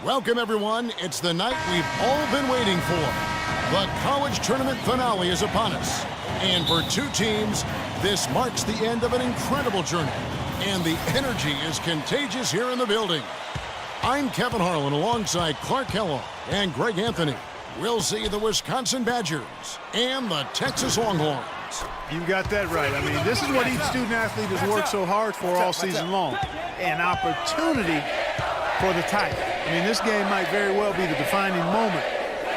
Welcome, everyone. It's the night we've all been waiting for. The college tournament finale is upon us. And for two teams, this marks the end of an incredible journey. And the energy is contagious here in the building. I'm Kevin Harlan alongside Clark Kellogg and Greg Anthony. We'll see the Wisconsin Badgers and the Texas Longhorns. You got that right. I mean, this is what each student-athlete has worked so hard for all season long. An opportunity for the title. I mean, this game might very well be the defining moment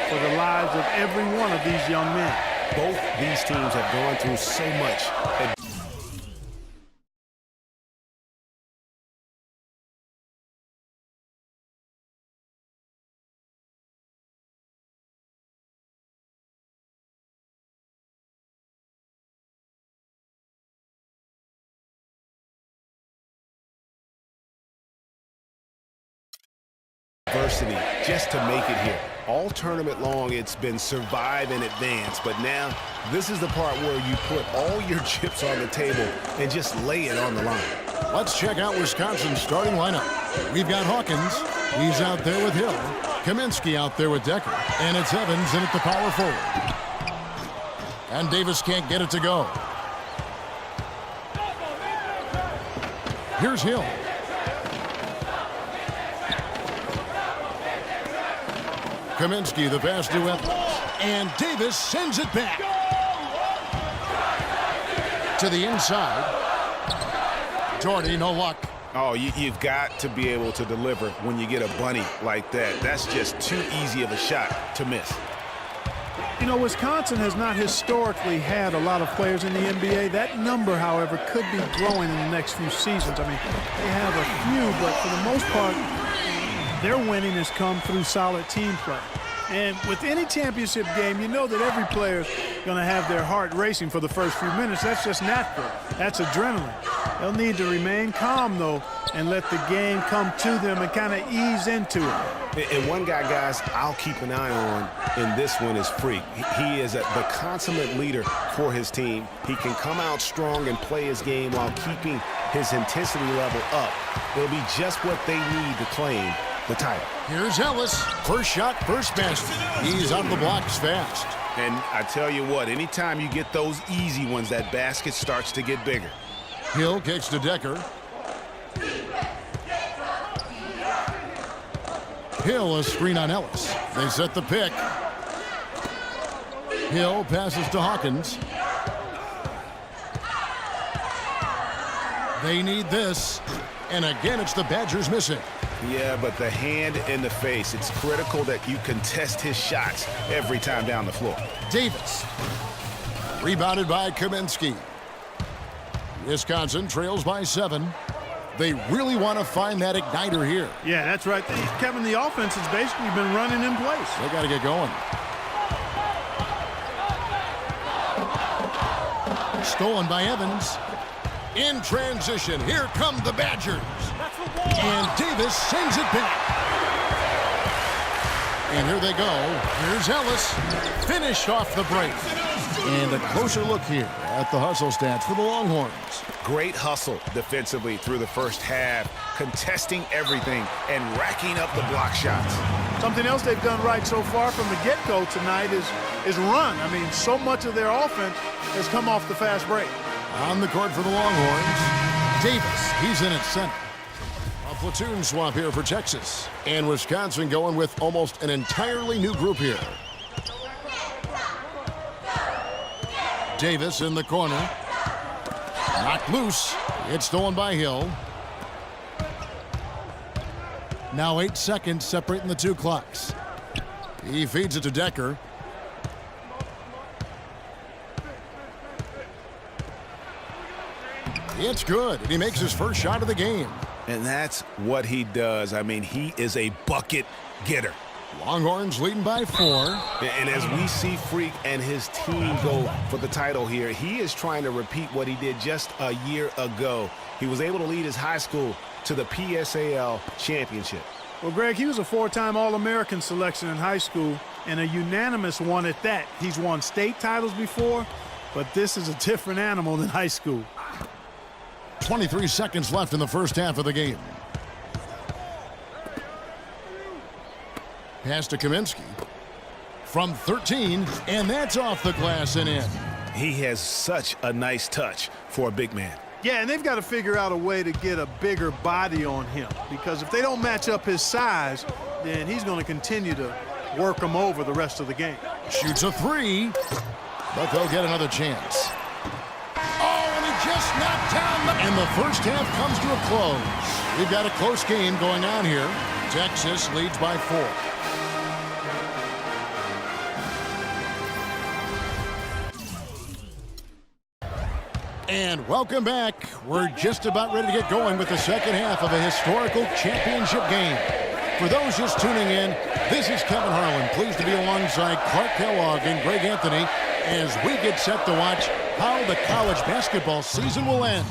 for the lives of every one of these young men. Both these teams have gone through so much. Adversity just to make it here. All tournament long, it's been survive and advance, but now this is the part where you put all your chips on the table and just lay it on the line. Let's check out Wisconsin's starting lineup. We've got Hawkins. He's out there with Hill. Kaminsky out there with Decker. And it's Evans in at the power forward. And Davis can't get it to go. Here's Hill. Kaminsky, the pass to Evans. And Davis sends it back. To the inside. Jordy, no luck. Oh, you've got to be able to deliver when you get a bunny like that. That's just too easy of a shot to miss. You know, Wisconsin has not historically had a lot of players in the NBA. That number, however, could be growing in the next few seasons. I mean, they have a few, but for the most part, their winning has come through solid team play. And with any championship game, you know that every player's going to have their heart racing for the first few minutes. That's just natural. That's adrenaline. They'll need to remain calm, though, and let the game come to them and kind of ease into it. And one guy, guys, I'll keep an eye on in this one is Freak. He is the consummate leader for his team. He can come out strong and play his game while keeping his intensity level up. It'll be just what they need to claim the title. Here's Ellis. First shot, first basket. He's out of the blocks fast. And I tell you what, anytime you get those easy ones, that basket starts to get bigger. Hill kicks to Decker. Hill, a screen on Ellis. They set the pick. Hill passes to Hawkins. They need this. And again, it's the Badgers missing. Yeah, but the hand in the face, it's critical that you contest his shots every time down the floor. Davis. Rebounded by Kaminsky. Wisconsin trails by 7. They really want to find that igniter here. Yeah, that's right. Kevin, the offense has basically been running in place. They got to get going. Stolen by Evans. In transition, here come the Badgers. And Davis sends it back. And here they go. Here's Ellis. Finish off the break. And a closer look here at the hustle stats for the Longhorns. Great hustle defensively through the first half, contesting everything and racking up the block shots. Something else they've done right so far from the get-go tonight is run. I mean, so much of their offense has come off the fast break. On the court for the Longhorns, Davis, he's in at center. A platoon swap here for Texas. And Wisconsin going with almost an entirely new group here. Davis in the corner. Knocked loose. It's stolen by Hill. Now 8 seconds separating the two clocks. He feeds it to Decker. It's good, and he makes his first shot of the game. And that's what he does. I mean, he is a bucket getter. Longhorns leading by 4. And as we see Freak and his team go for the title here, he is trying to repeat what he did just a year ago. He was able to lead his high school to the PSAL championship. Well, Greg, he was a 4-time All-American selection in high school and a unanimous one at that. He's won state titles before, but this is a different animal than high school. 23 seconds left in the first half of the game. Pass to Kaminsky. From 13, and that's off the glass and in. He has such a nice touch for a big man. Yeah, and they've got to figure out a way to get a bigger body on him, because if they don't match up his size, then he's going to continue to work him over the rest of the game. Shoots a three, but they'll get another chance. Oh, and he just knocked down. And the first half comes to a close. We've got a close game going on here. Texas leads by 4. And welcome back. We're just about ready to get going with the second half of a historical championship game. For those just tuning in, this is Kevin Harlan, pleased to be alongside Clark Kellogg and Greg Anthony as we get set to watch how the college basketball season will end.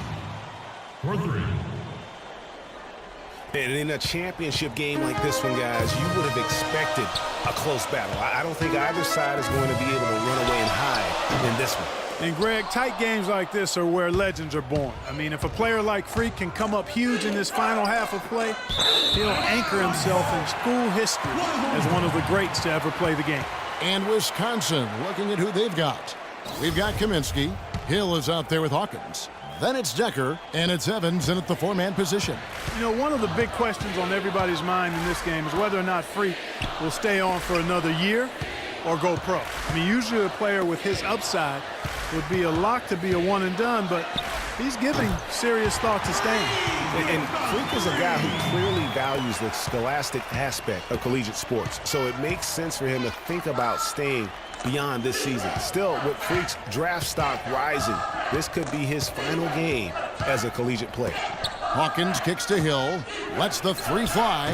And in a championship game like this one, guys, you would have expected a close battle. I don't think either side is going to be able to run away and hide in this one. And, Greg, tight games like this are where legends are born. I mean, if a player like Freak can come up huge in this final half of play, he'll anchor himself in school history as one of the greats to ever play the game. And Wisconsin, looking at who they've got. We've got Kaminsky. Hill is out there with Hawkins. Then it's Decker, and it's Evans in at the 4-man position. You know, one of the big questions on everybody's mind in this game is whether or not Freak will stay on for another year or go pro. I mean, usually a player with his upside would be a lock to be a one-and-done, but he's giving serious thought to staying. And Freak is a guy who clearly values the scholastic aspect of collegiate sports, so it makes sense for him to think about staying beyond this season. Still, with Freak's draft stock rising, this could be his final game as a collegiate player. Hawkins kicks to Hill, lets the three fly,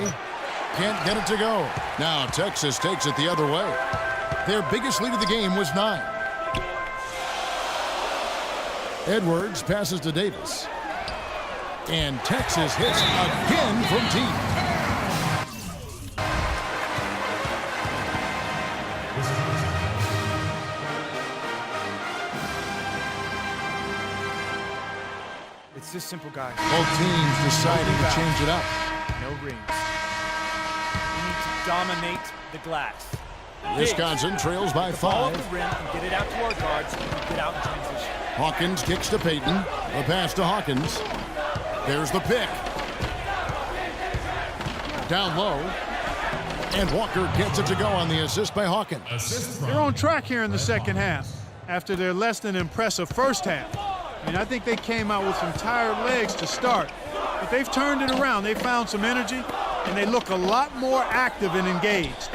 can't get it to go. Now Texas takes it the other way. Their biggest lead of the game was 9. Edwards passes to Davis. And Texas hits again from deep. It's this simple, guys. Both teams deciding to change it up. No rings. We need to dominate the glass. Wisconsin trails by Ball up 5. the rim and get it out to our guards and get out in transition. Hawkins kicks to Payton. The pass to Hawkins. There's the pick. Down low. And Walker gets it to go on the assist by Hawkins. They're on track here in the second half after their less than impressive first half. I mean, I think they came out with some tired legs to start, but they've turned it around. They found some energy, and they look a lot more active and engaged.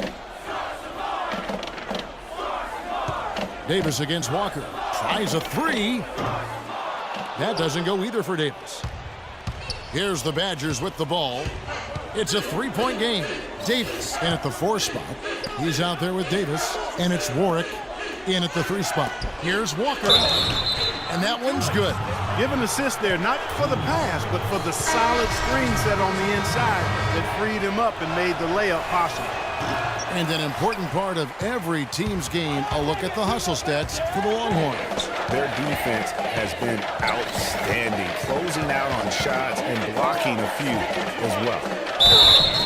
Davis against Walker. Tries a three. That doesn't go either for Davis. Here's the Badgers with the ball. It's a three-point game. Davis in at the 4 spot. He's out there with Davis, and it's Warwick in at the 3 spot. Here's Walker, and that one's good. Give an assist there, not for the pass, but for the solid screen set on the inside that freed him up and made the layup possible. And an important part of every team's game, a look at the hustle stats for the Longhorns. Their defense has been outstanding, closing out on shots and blocking a few as well.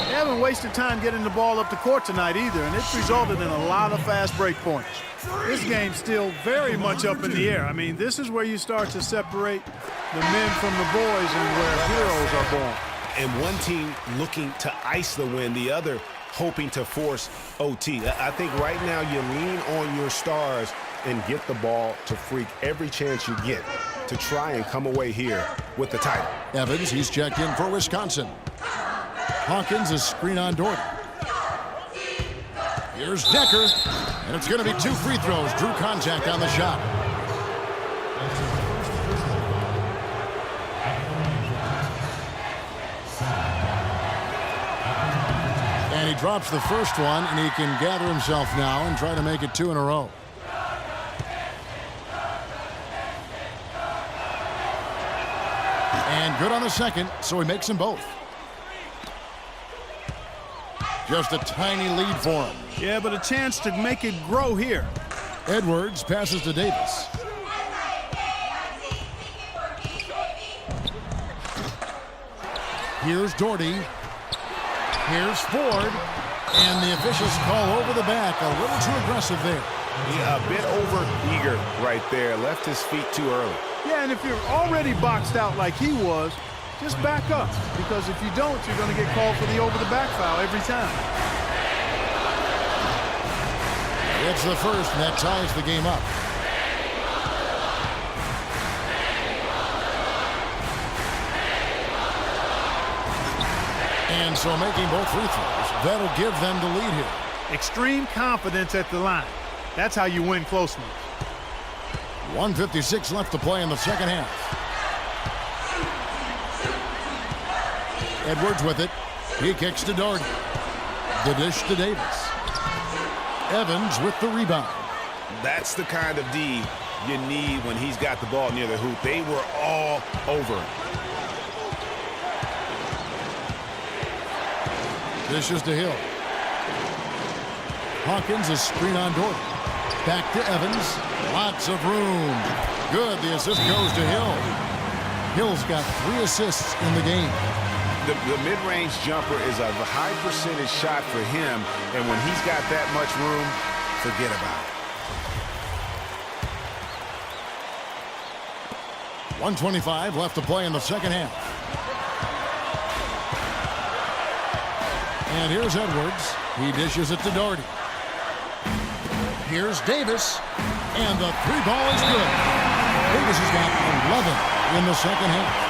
They haven't wasted time getting the ball up the court tonight either, and it's resulted in a lot of fast break points. This game's still very much up in the air. I mean, this is where you start to separate the men from the boys and where heroes are born. And one team looking to ice the win, the other hoping to force OT. I think right now you lean on your stars and get the ball to Freak every chance you get to try and come away here with the title. Evans, he's checked in for Wisconsin. Hawkins is screen on Doherty. Here's Decker, and it's going to be 2 free throws. Drew contact on the shot. And he drops the first one, and he can gather himself now and try to make it 2 in a row. And good on the second, so he makes them both. Just a tiny lead for him. Yeah, but a chance to make it grow here. Edwards passes to Davis. Here's Doherty. Here's Ford. And the officials call over the back. A little too aggressive there. Yeah, a bit over-eager right there. Left his feet too early. Yeah, and if you're already boxed out like he was, just back up. Because if you don't, you're going to get called for the over-the-back foul every time. It's the first, and that ties the game up. And so making both free throws, that'll give them the lead here. Extreme confidence at the line. That's how you win close ones. 1:56 left to play in the second half. Edwards with it. He kicks to Doherty. The dish to Davis. Evans with the rebound. That's the kind of D you need when he's got the ball near the hoop. They were all over him. Dishes to Hill. Hawkins is screen on Doherty. Back to Evans. Lots of room. Good. The assist goes to Hill. Hill's got 3 assists in the game. The mid-range jumper is a high percentage shot for him, and when he's got that much room, forget about it. 1:25 left to play in the second half. And here's Edwards. He dishes it to Doherty. Here's Davis. And the 3 ball is good. Davis has got 11 in the second half.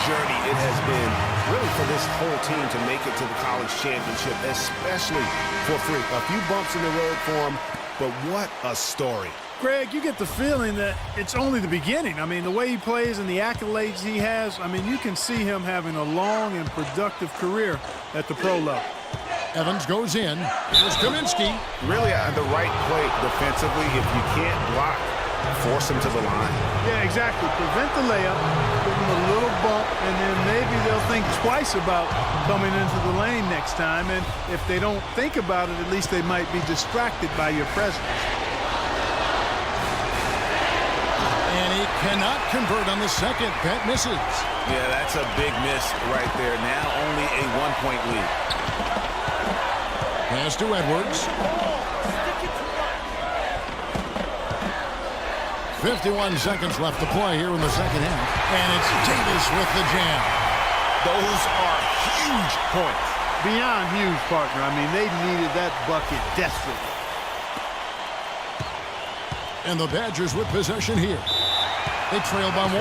Journey it has been really for this whole team to make it to the college championship, especially for free. A few bumps in the road for him, but what a story. Greg, you get the feeling that it's only the beginning. I mean, the way he plays and the accolades he has, I mean, you can see him having a long and productive career at the pro level. Evans goes in. Here's Kaminsky. Really on the right play defensively. If you can't block, force him to the line. Yeah, exactly. Prevent the layup, give him a little bump, and then maybe they'll think twice about coming into the lane next time. And if they don't think about it, at least they might be distracted by your presence. And he cannot convert on the second. That misses. Yeah, that's a big miss right there. Now only a 1-point lead. Pass to Edwards. 51 seconds left to play here in the second half. And it's Davis with the jam. Those are huge points. Beyond huge, partner. I mean, they needed that bucket desperately. And the Badgers with possession here. They trail by 1.